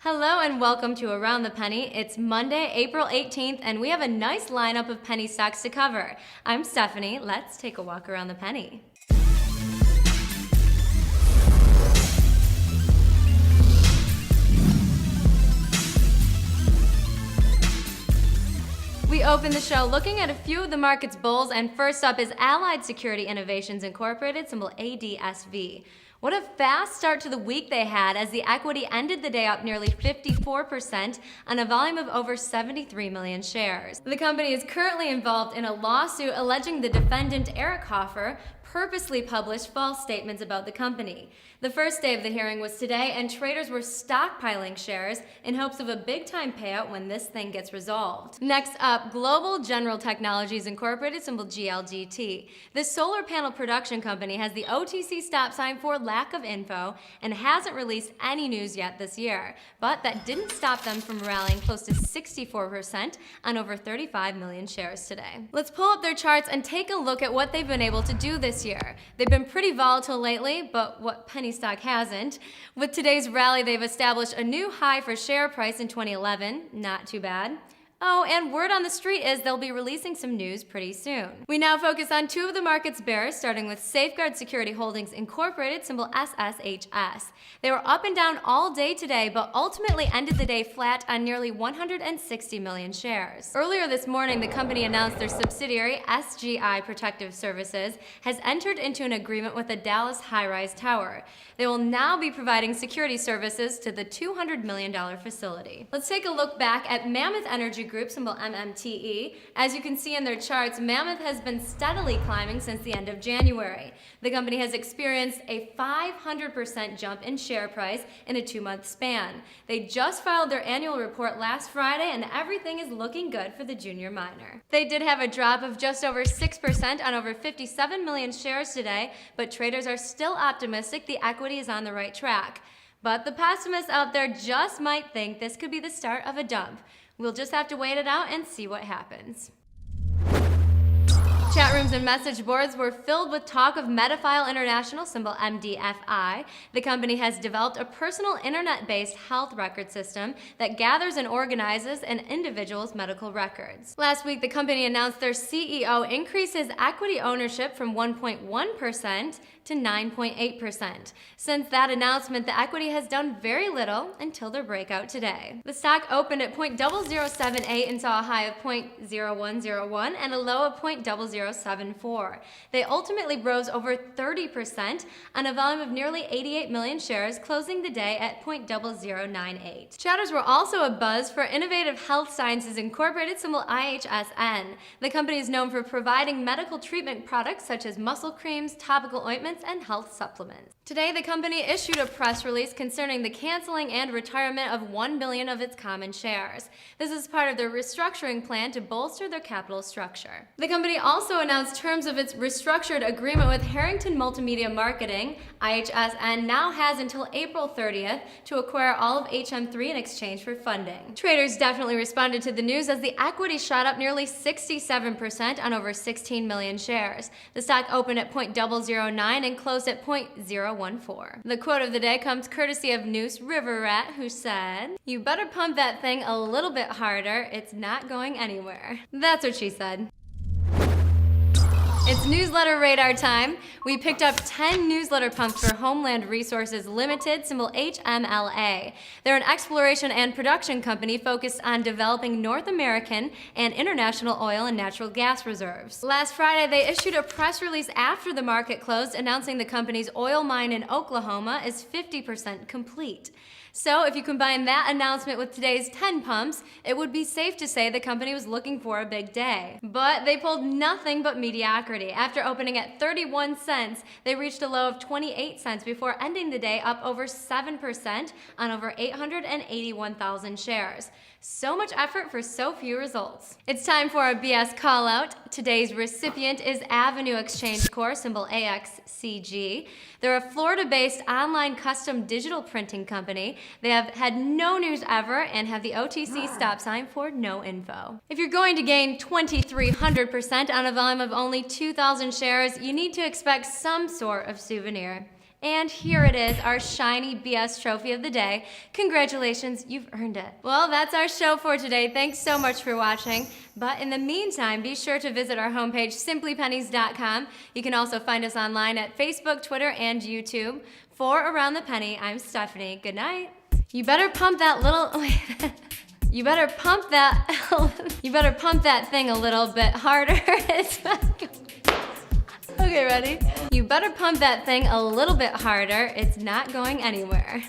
Hello and welcome to Around the Penny. It's Monday, April 18th, and we have a nice lineup of penny stocks to cover. I'm Stephanie. Let's take a walk around the penny. We open the show looking at a few of the market's bulls, and first up is Allied Security Innovations Incorporated, symbol ADSV. What a fast start to the week they had, as the equity ended the day up nearly 54% on a volume of over 73 million shares. The company is currently involved in a lawsuit alleging the defendant, Eric Hoffer, purposely published false statements about the company. The first day of the hearing was today, and traders were stockpiling shares in hopes of a big-time payout when this thing gets resolved. Next up, Global General Technologies Incorporated, symbol GLGT. This solar panel production company has the OTC stop sign for lack of info and hasn't released any news yet this year, but that didn't stop them from rallying close to 64% on over 35 million shares today. Let's pull up their charts and take a look at what they've been able to do this year. They've been pretty volatile lately, but what penny stock hasn't? With today's rally, they've established a new high for share price in 2011. Not too bad. Oh, and word on the street is they'll be releasing some news pretty soon. We now focus on two of the market's bears, starting with Safeguard Security Holdings Incorporated, symbol SSHS. They were up and down all day today, but ultimately ended the day flat on nearly 160 million shares. Earlier this morning, the company announced their subsidiary, SGI Protective Services, has entered into an agreement with a Dallas high-rise tower. They will now be providing security services to the $200 million facility. Let's take a look back at Mammoth Energy Group, symbol MMTE. As you can see in their charts, Mammoth has been steadily climbing since the end of January. The company has experienced a 500% jump in share price in a 2-month span. They just filed their annual report last Friday, and everything is looking good for the junior miner. They did have a drop of just over 6% on over 57 million shares today, but traders are still optimistic the equity is on the right track. But the pessimists out there just might think this could be the start of a dump. We'll just have to wait it out and see what happens. Chat rooms and message boards were filled with talk of Medifile International, symbol MDFI. The company has developed a personal internet-based health record system that gathers and organizes an individual's medical records. Last week, the company announced their CEO increased his equity ownership from 1.1% to 9.8%. Since that announcement, the equity has done very little until their breakout today. The stock opened at 0.0078 and saw a high of 0.0101 and a low of 0.0074. They ultimately rose over 30% on a volume of nearly 88 million shares, closing the day at 0.0098. Chatters were also abuzz for Innovative Health Sciences Incorporated, symbol IHSN. The company is known for providing medical treatment products such as muscle creams, topical ointments, and health supplements. Today, the company issued a press release concerning the canceling and retirement of 1 million of its common shares. This is part of their restructuring plan to bolster their capital structure. The company also announced terms of its restructured agreement with Harrington Multimedia Marketing. IHSN now has until April 30th to acquire all of HM3 in exchange for funding. Traders definitely responded to the news as the equity shot up nearly 67% on over 16 million shares. The stock opened at 0.009 and closed at 0.014. The quote of the day comes courtesy of Noose River Rat, who said, "You better pump that thing a little bit harder. It's not going anywhere." That's what she said. It's newsletter radar time. We picked up 10 newsletter pumps for Homeland Resources Limited, symbol HMLA. They're an exploration and production company focused on developing North American and international oil and natural gas reserves. Last Friday, they issued a press release after the market closed announcing the company's oil mine in Oklahoma is 50% complete. So if you combine that announcement with today's 10 pumps, it would be safe to say the company was looking for a big day. But they pulled nothing but mediocrity. After opening at 31 cents, they reached a low of 28 cents before ending the day up over 7% on over 881,000 shares. So much effort for so few results. It's time for a BS call out. Today's recipient is Avenue Exchange Corp, symbol AXCG. They're a Florida-based online custom digital printing company. They have had no news ever and have the OTC stop sign for no info. If you're going to gain 2,300% on a volume of only 2,000 shares, you need to expect some sort of souvenir. And here it is, our shiny BS trophy of the day. Congratulations, you've earned it. Well, that's our show for today. Thanks so much for watching. But in the meantime, be sure to visit our homepage, simplypennies.com. You can also find us online at Facebook, Twitter, and YouTube. For Around the Penny, I'm Stephanie. Good night. You better pump that little... You better pump that thing a little bit harder. It's not going. Okay, ready? You better pump that thing a little bit harder. It's not going anywhere.